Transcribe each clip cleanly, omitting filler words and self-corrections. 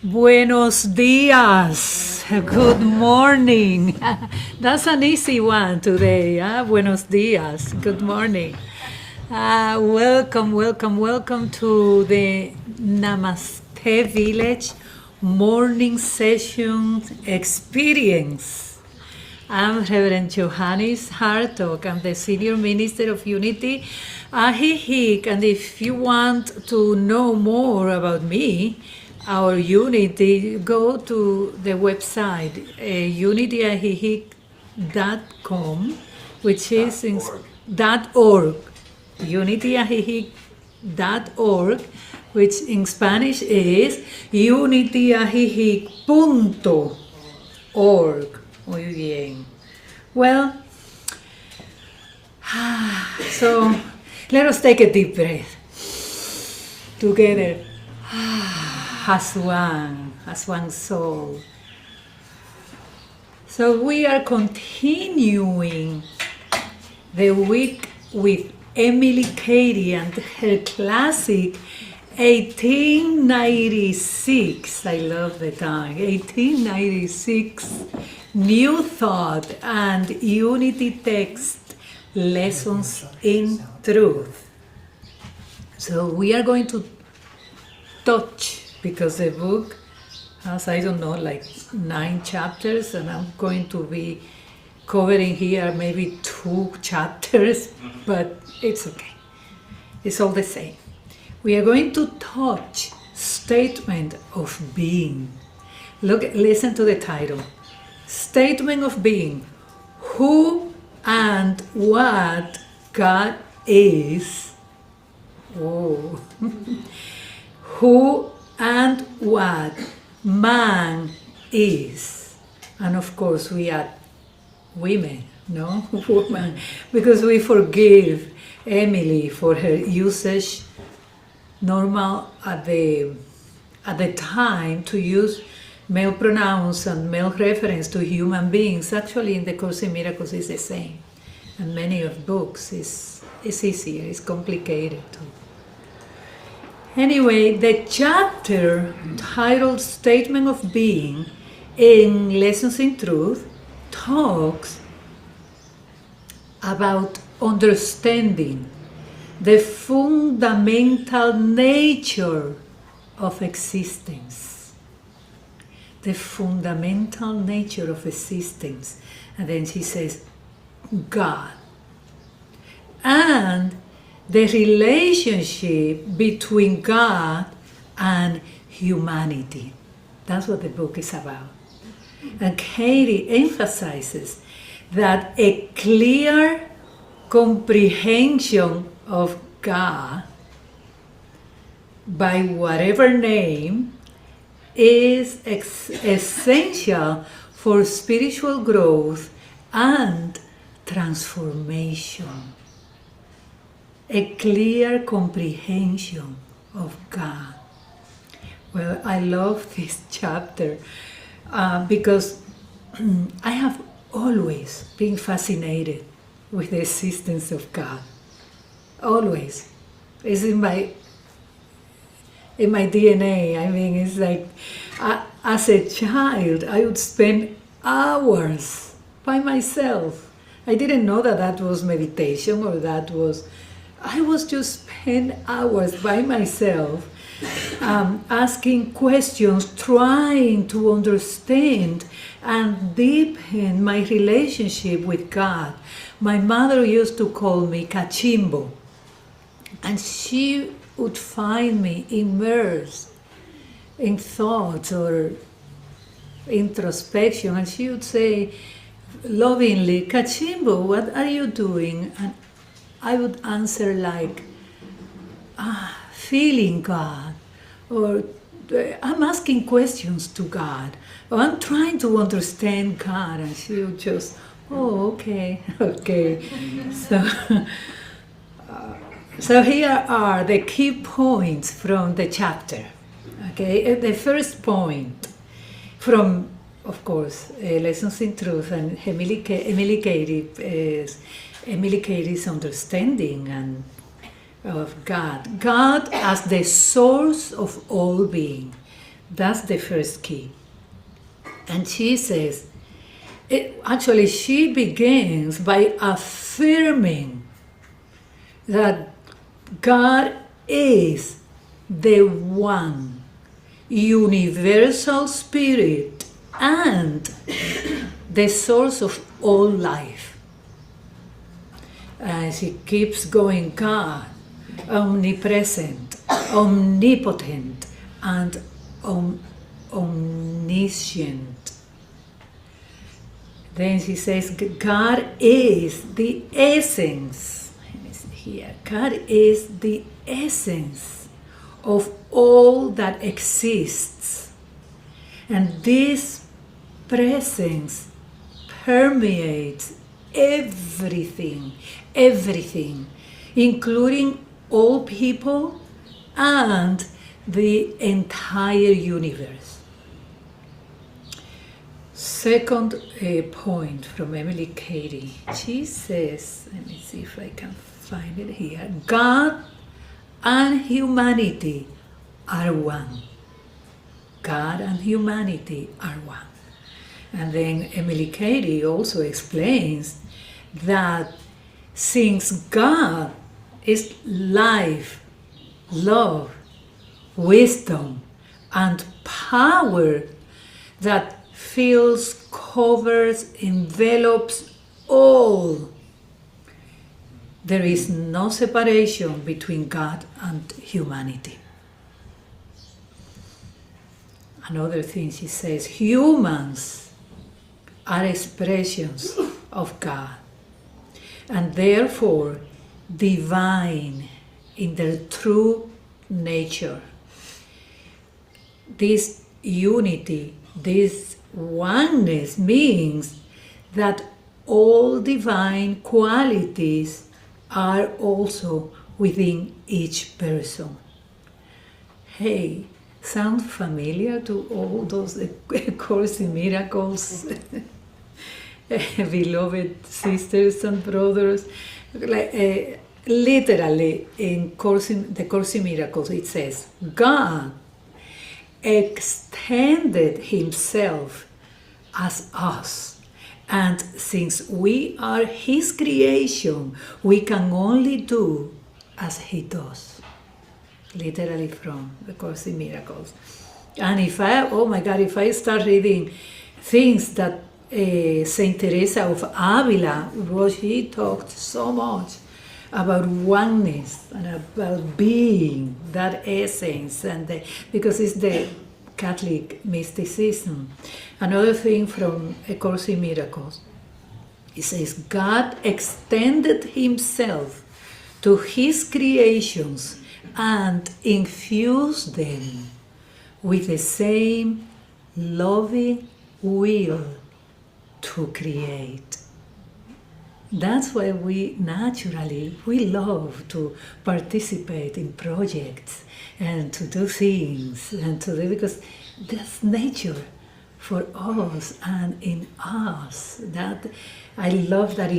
Buenos dias. Good morning. That's an easy one today. Buenos dias. Good morning. Welcome to the Namaste Village morning session experience. I'm Reverend Johannys Hartog. I'm the Senior Minister of Unity, Ahihik. And if you want to know more about me, our Unity, go to the website unityahihik.com, which is in .org, unityahihik.org, which in Spanish is unityahihik.org. Muy bien. Well, so let us take a deep breath together. As one soul. So we are continuing the week with Emily Cady and her classic 1896. I love the time. 1896 New Thought and Unity Text Lessons in Truth. So we are going to touch, because the book has, I don't know, like 9 chapters, and I'm going to be covering here maybe 2 chapters, but it's okay. It's all the same. We are going to touch statement of being. Listen to the title. Statement of being. Who and what God is. Oh. Who and what man is. And of course we are women, no? Woman, because we forgive Emily for her usage normal at the time to use male pronouns and male reference to human beings. Actually in the Course in Miracles is the same. And many of books is easier, it's complicated too. Anyway, the chapter titled Statement of Being in Lessons in Truth talks about understanding the fundamental nature of existence. The fundamental nature of existence. And then she says, God. And the relationship between God and humanity. That's what the book is about. And Katie emphasizes that a clear comprehension of God by whatever name is essential for spiritual growth and transformation. A clear comprehension of God. Well, I love this chapter because I have always been fascinated with the existence of God. Always. It's in my DNA. I mean, it's like as a child, I would spend hours by myself. I didn't know that was meditation or I was just spend hours by myself asking questions, trying to understand and deepen my relationship with God. My mother used to call me Cachimbo, and she would find me immersed in thoughts or introspection, and she would say lovingly, Cachimbo, what are you doing? And I would answer like, feeling God, or I'm asking questions to God, or I'm trying to understand God, and she would just, oh, okay. So here are the key points from the chapter. Okay, the first point from, of course, Lessons in Truth and Emily Cady's understanding and of God. God as the source of all being. That's the first key. And she says, actually, she begins by affirming that God is the one universal spirit and the source of all life. And she keeps going, God, omnipresent, omnipotent, and omniscient. Then she says, God is the essence. Let me see here. God is the essence of all that exists. And this presence permeates everything, including all people and the entire universe. Second point from Emily Cady. She says, let me see if I can find it here. God and humanity are one. God and humanity are one. And then Emily Cady also explains that since God is life, love, wisdom, and power that fills, covers, envelops all, there is no separation between God and humanity. Another thing she says, humans are expressions of God and therefore divine in their true nature. This unity, this oneness means that all divine qualities are also within each person. Hey, sound familiar to all those Course in Miracles, beloved sisters and brothers? Literally, in the Course in Miracles, it says, God extended himself as us. And since we are his creation, we can only do as he does. Literally from the Course in Miracles. And if I start reading things that Saint Teresa of Avila, she talked so much about oneness and about being that essence, and because it's the Catholic mysticism. Another thing from A Course in Miracles, it says, God extended himself to his creations and infused them with the same loving will to create. That's why we love to participate in projects and to do things because that's nature for us and in us. That I love that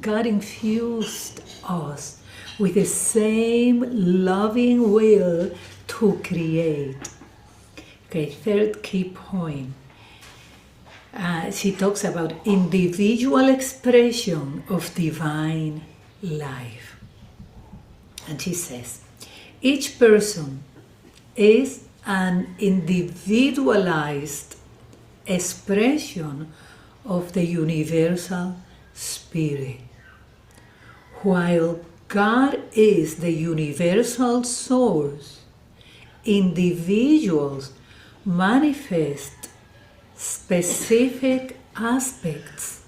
God infused us with the same loving will to create. Okay, third key point. She talks about individual expression of divine life. And she says, each person is an individualized expression of the universal spirit. While God is the universal source, individuals manifest specific aspects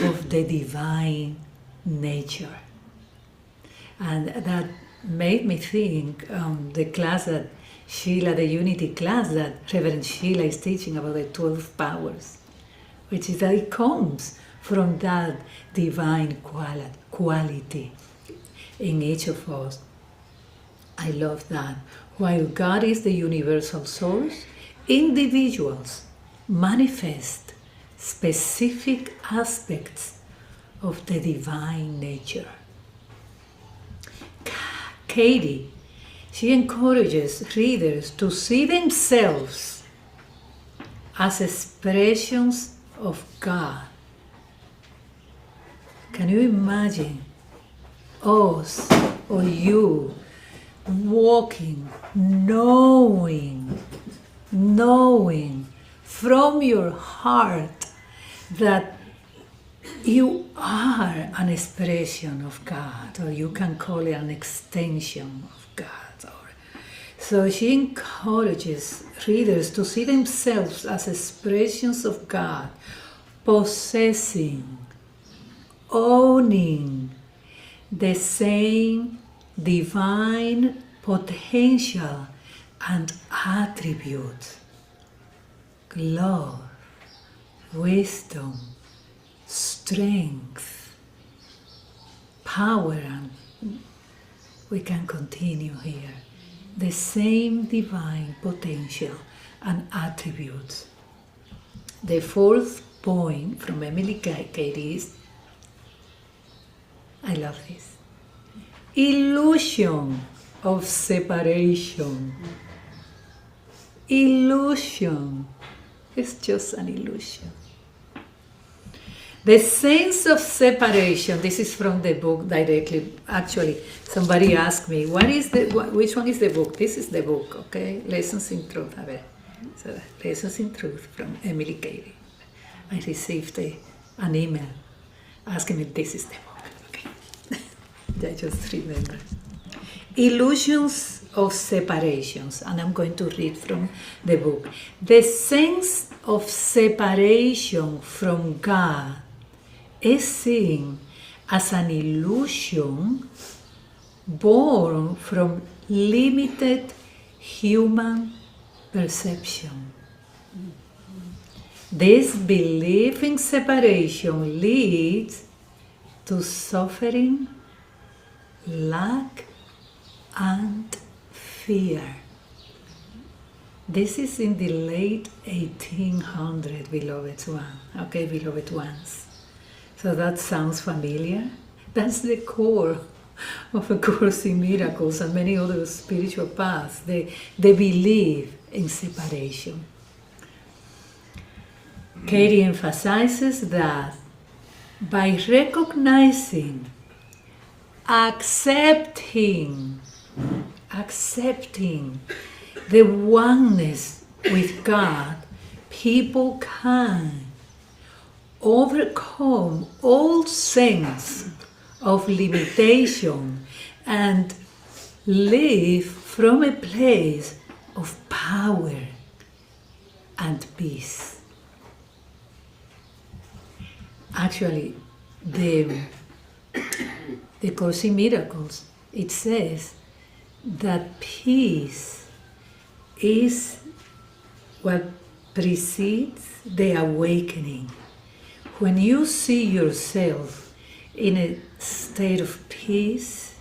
of the divine nature. And that made me think the class that Sheila, the Unity class that Reverend Sheila is teaching about the 12 powers, which is that it comes from that divine quality in each of us. I love that. While God is the universal source, individuals manifest specific aspects of the divine nature. Katie, She encourages readers to see themselves as expressions of God. Can you imagine us or you walking, knowing from your heart that you are an expression of God, or you can call it an extension of God. So she encourages readers to see themselves as expressions of God, possessing, owning the same divine potential and attributes: love, wisdom, strength, power, and we can continue here. The same divine potential and attributes. The fourth point from Emily Cady is, I love this, illusion of separation. Illusion. It's just an illusion. The sense of separation, this is from the book directly. Actually, somebody asked me, which one is the book? This is the book, okay? Lessons in Truth. A ver. So, Lessons in Truth from Emily Cady. I received an email asking me, this is the book, okay? I just remember. Illusions of separations, and I'm going to read from the book. The sense of separation from God is seen as an illusion born from limited human perception. This belief in separation leads to suffering, lack, and fear. This is in the late 1800s, beloved ones. So that sounds familiar. That's the core of A Course in Miracles and many other spiritual paths. They believe in separation. Cady emphasizes that by recognizing, accepting the oneness with God, people can overcome all sense of limitation and live from a place of power and peace. Actually, the Course in Miracles, it says that peace is what precedes the awakening. When you see yourself in a state of peace,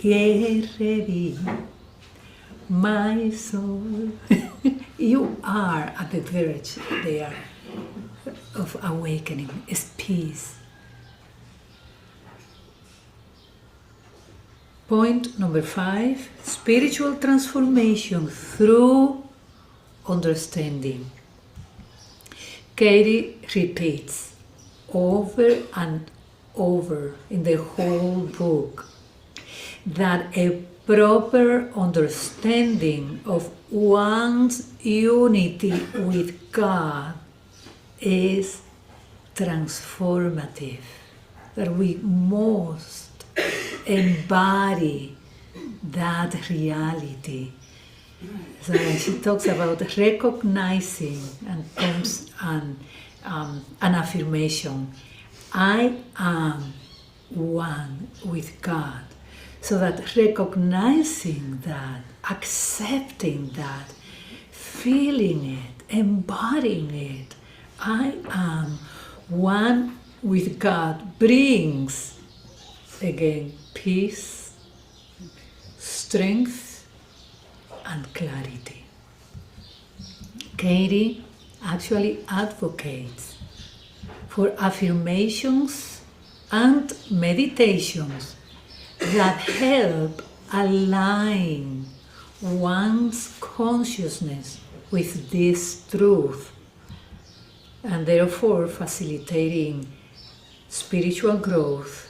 get ready, my soul. You are at the verge there of awakening. It's peace. Point number 5, spiritual transformation through understanding. Cady repeats over and over in the whole book that a proper understanding of one's unity with God is transformative, that we must embody that reality. So when she talks about recognizing, and comes an affirmation, I am one with God. So that recognizing that, accepting that, feeling it, embodying it, I am one with God, brings again peace, strength, and clarity. Cady actually advocates for affirmations and meditations that help align one's consciousness with this truth, and therefore facilitating spiritual growth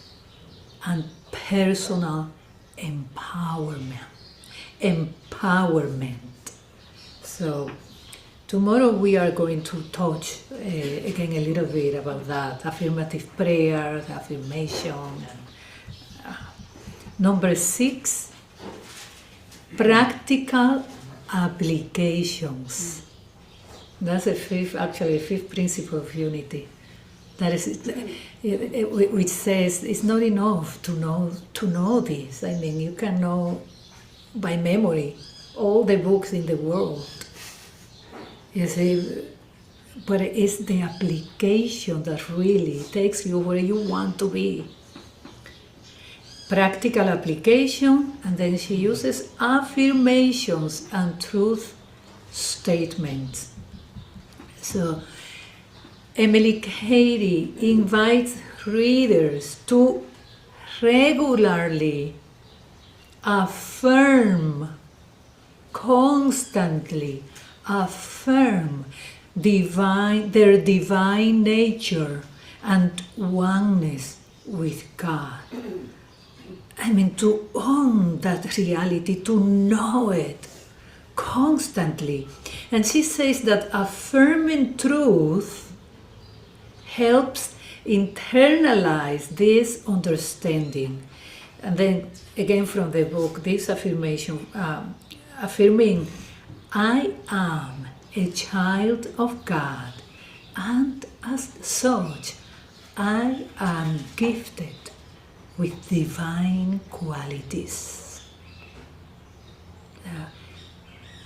and personal empowerment. So tomorrow we are going to touch again a little bit about that, affirmative prayer, affirmation. And, number 6, practical applications. That's the fifth principle of unity. That is, which says it's not enough to know this. I mean, you can know by memory all the books in the world. You see, but it's the application that really takes you where you want to be. Practical application, and then she uses affirmations and truth statements. So Emily Cady invites readers to regularly constantly affirm their divine nature and oneness with God. I mean, to own that reality, to know it constantly. And she says that affirming truth helps internalize this understanding. And then again from the book, this affirmation, affirming, I am a child of God, and as such, I am gifted with divine qualities.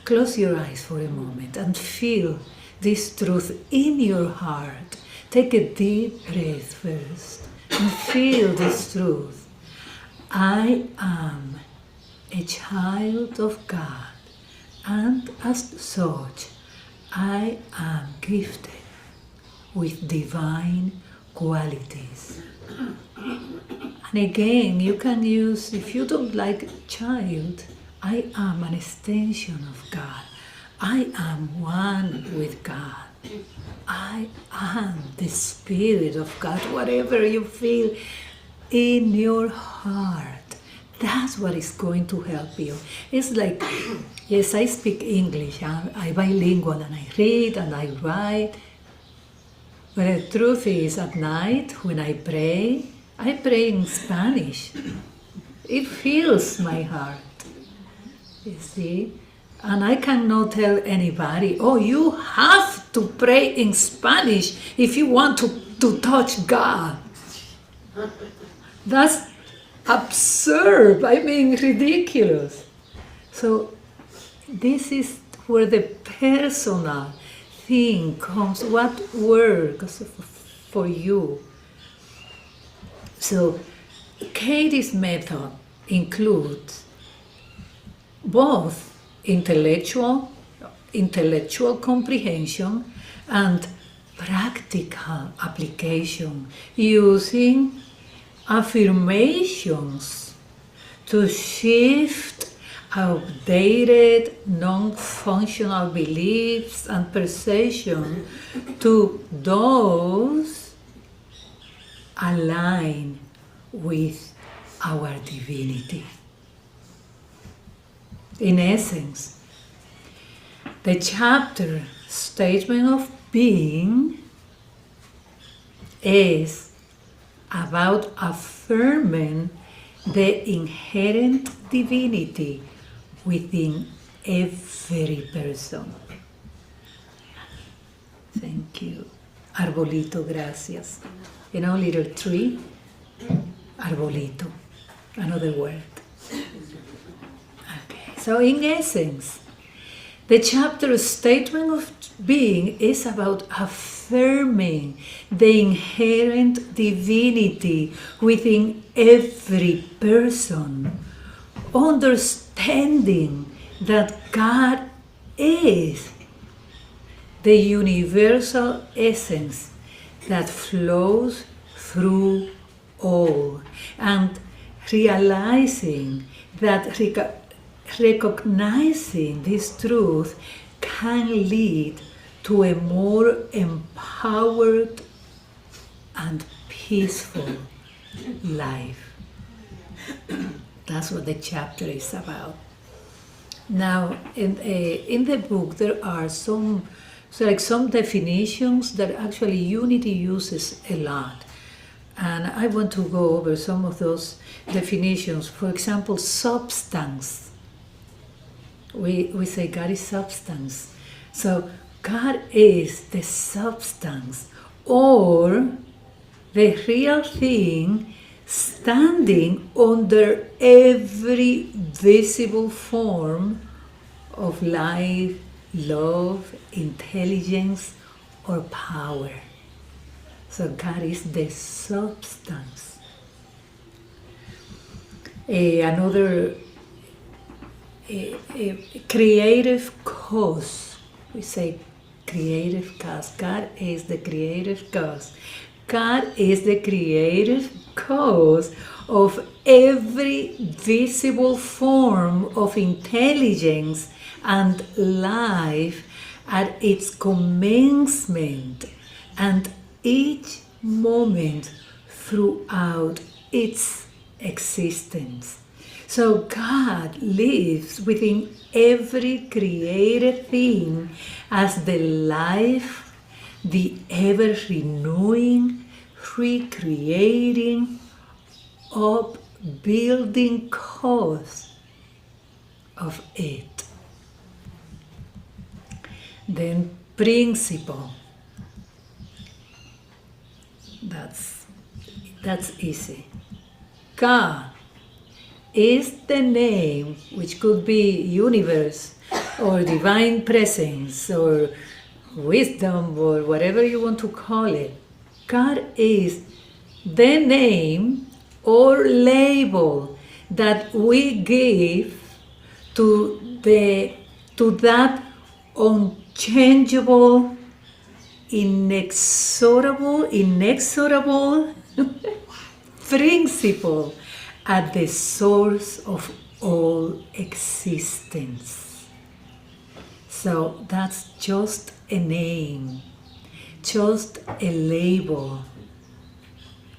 Close your eyes for a moment and feel this truth in your heart. Take a deep breath first and feel this truth. I am a child of God, and as such, I am gifted with divine qualities. And again, you can use, if you don't like child, I am an extension of God. I am one with God. I am the Spirit of God. Whatever you feel in your heart, that's what is going to help you. It's like, yes, I speak English. I'm bilingual, and I read and I write. But the truth is, at night when I pray in Spanish. It fills my heart, you see. And I cannot tell anybody, oh, you have to pray in Spanish if you want to touch God. That's absurd, I mean ridiculous. So this is where the personal thing comes, what works for you. So Katie's method includes both intellectual comprehension and practical application, using affirmations to shift outdated, non-functional beliefs and perception to those aligned with our divinity. In essence, the chapter Statement of Being is about affirming the inherent divinity within every person. Thank you. Arbolito, gracias. You know, little tree, arbolito, another word. Okay, so in essence, the chapter Statement of Being is about affirming the inherent divinity within every person, understanding that God is the universal essence that flows through all, and realizing that recognizing this truth can lead to a more empowered and peaceful life. That's what the chapter is about. Now, in the book, there are some definitions that actually Unity uses a lot. And I want to go over some of those definitions. For example, substance. We say God is substance. So God is the substance, or the real thing standing under every visible form of life, love, intelligence, or power. So God is the substance. Another creative cause. We say creative cause. God is the creative cause. God is the creative cause of every visible form of intelligence and life at its commencement and each moment throughout its existence. So God lives within every created thing as the life, the ever-renewing, recreating, upbuilding cause of it. Then principle. That's easy. Ka is the name, which could be universe or divine presence or wisdom or whatever you want to call it. God is the name or label that we give to that unchangeable, inexorable principle at the source of all existence. So that's just a name, just a label.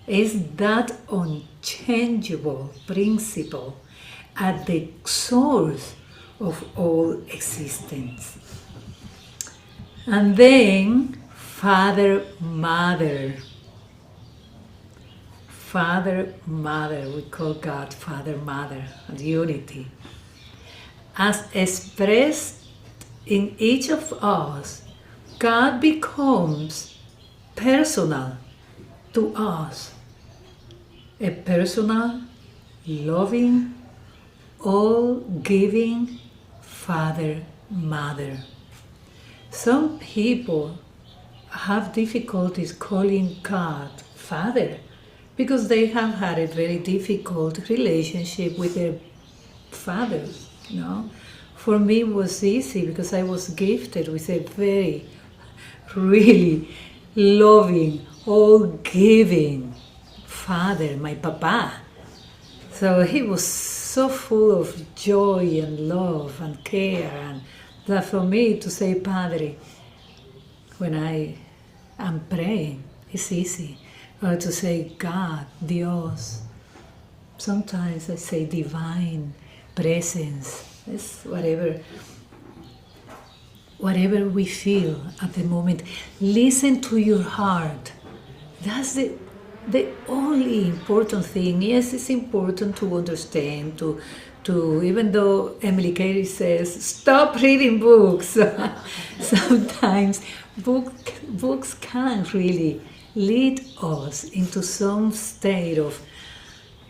Is that unchangeable principle at the source of all existence. And then Father, Mother. Father, Mother, we call God Father, Mother, and unity. As expressed in each of us, God becomes personal to us. A personal, loving, all-giving Father, Mother. Some people have difficulties calling God Father because they have had a very difficult relationship with their father, you know. For me it was easy because I was gifted with a very, really loving, all-giving father, my papa. So he was so full of joy and love and care, and that for me to say Padre when I am praying is easy. Or to say God, Dios. Sometimes I say divine presence. It's whatever we feel at the moment. Listen to your heart. That's the only important thing. Yes, it's important to understand, to even though Emily Carey says, stop reading books. Sometimes books can't really lead us into some state of,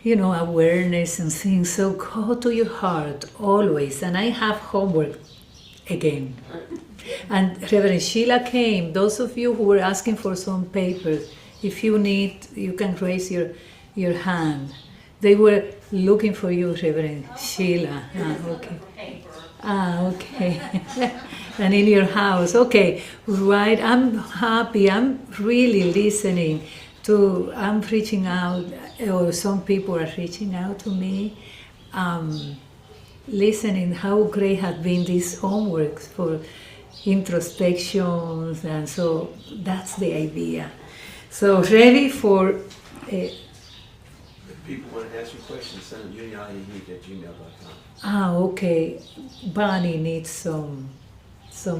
awareness and things. So go to your heart always. And I have homework again. And Reverend Sheila came. Those of you who were asking for some papers, if you need, you can raise your hand. They were looking for you, Reverend Sheila. Okay. Okay. And in your house. Okay, right. I'm happy. I'm really listening I'm reaching out, or some people are reaching out to me, listening how great have been these homeworks for introspections, and so that's the idea. So ready for... If people want to ask you questions, send them Johannys@gmail.com. Okay. Bonnie needs some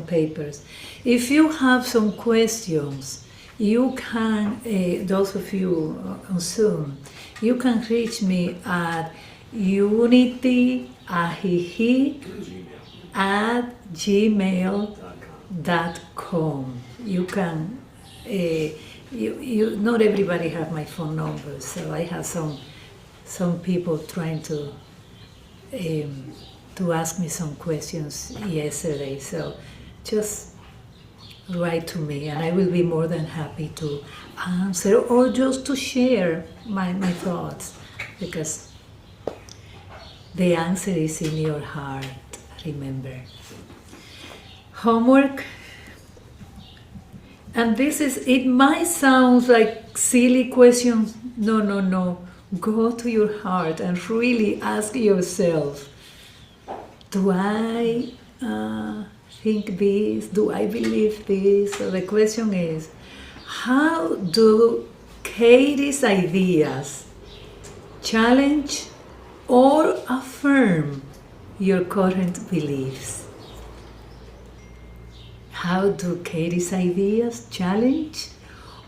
papers. If you have some questions, you can, those of you on Zoom, you can reach me at unity@gmail.com. You can, not everybody have my phone number, so I have some people trying to ask me some questions yesterday. So just write to me, and I will be more than happy to answer or just to share my thoughts, because the answer is in your heart, remember. Homework. And this is, it might sound like silly questions. No. Go to your heart and really ask yourself, do I think this? Do I believe this? So the question is, how do Katie's ideas challenge or affirm your current beliefs? How do Katie's ideas challenge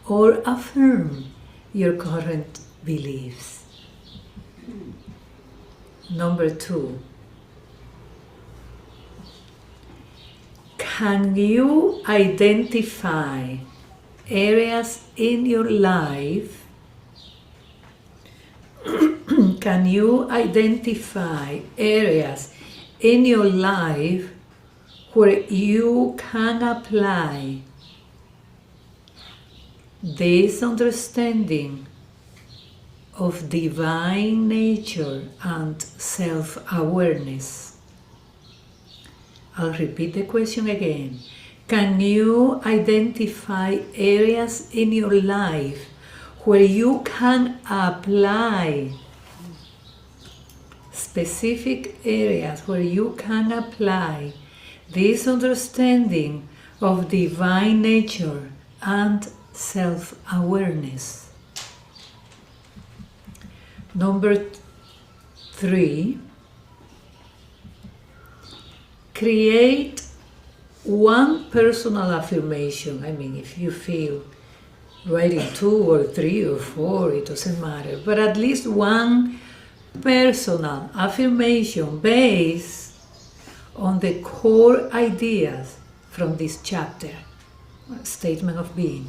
or affirm your current beliefs? Number 2, can you identify areas in your life? Can you identify areas in your life where you can apply this understanding of divine nature and self-awareness? I'll repeat the question again. Can you identify areas in your life where you can apply specific areas where you can apply this understanding of divine nature and self-awareness? Number 3, create one personal affirmation. I mean, if you feel writing 2 or 3 or 4, it doesn't matter, but at least one personal affirmation based on the core ideas from this chapter, Statement of Being.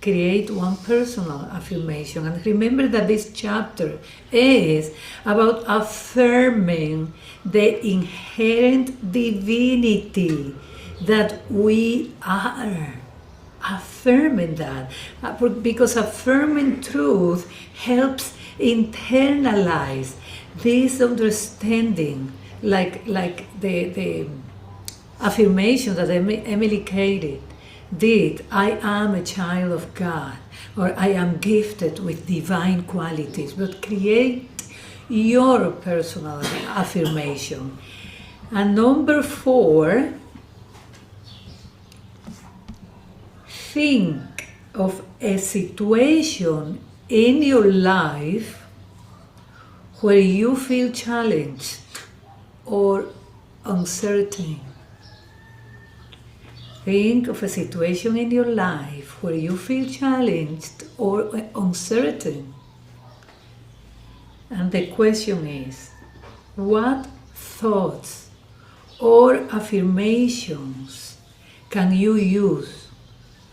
Create one personal affirmation, and remember that this chapter is about affirming the inherent divinity that we are. Affirming that, because affirming truth helps internalize this understanding, like the affirmation that Emily Katie did. I am a child of God, or I am gifted with divine qualities. But create your personal affirmation. And number 4, think of a situation in your life where you feel challenged or uncertain. Think of a situation in your life where you feel challenged or uncertain. And the question is, what thoughts or affirmations can you use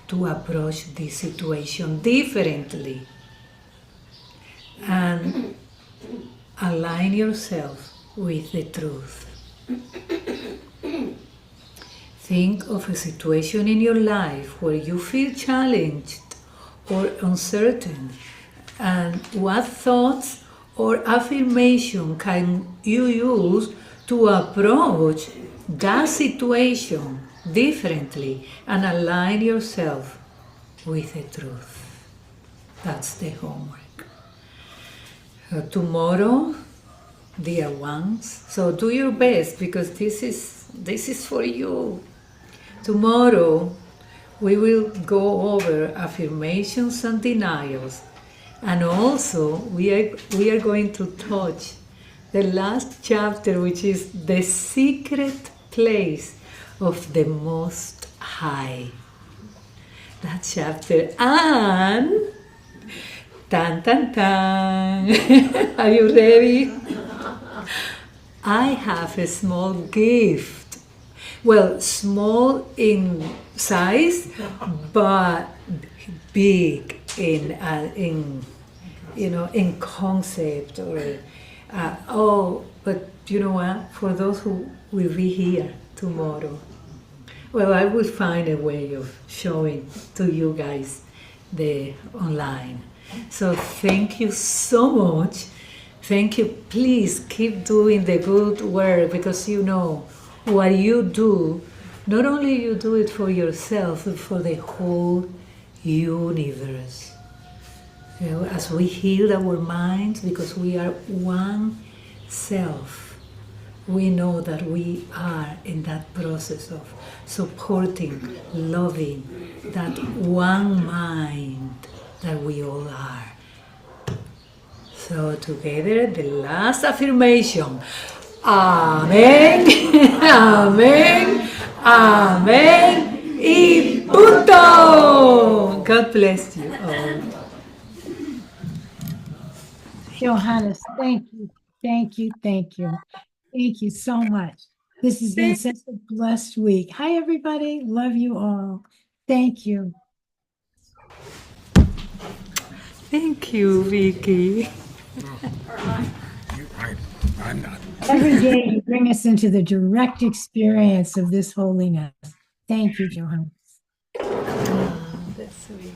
to approach this situation differently and align yourself with the truth? Think of a situation in your life where you feel challenged or uncertain, and what thoughts or affirmation can you use to approach that situation differently and align yourself with the truth. That's the homework. Tomorrow, dear ones, so do your best because this is for you. Tomorrow, we will go over affirmations and denials, and also we are going to touch the last chapter, which is the secret place of the Most High. That chapter, and tan tan tan. Are you ready? I have a small gift. Well, small in size, but big in concept or but you know what? For those who will be here tomorrow, well, I will find a way of showing to you guys the online. So thank you so much. Thank you. Please keep doing the good work because you know what you do, not only you do it for yourself, but for the whole universe. You know, as we heal our minds, because we are one self, we know that we are in that process of supporting, loving that one mind that we all are. So together, the last affirmation. Amén, amén, amén y punto. God bless you all. Johannys, thank you, thank you, thank you. Thank you so much. This has been such a blessed week. Hi, everybody. Love you all. Thank you. Thank you, Vicky. I'm not. Every day you bring us into the direct experience of this holiness. Thank you, Johannys. That's sweet.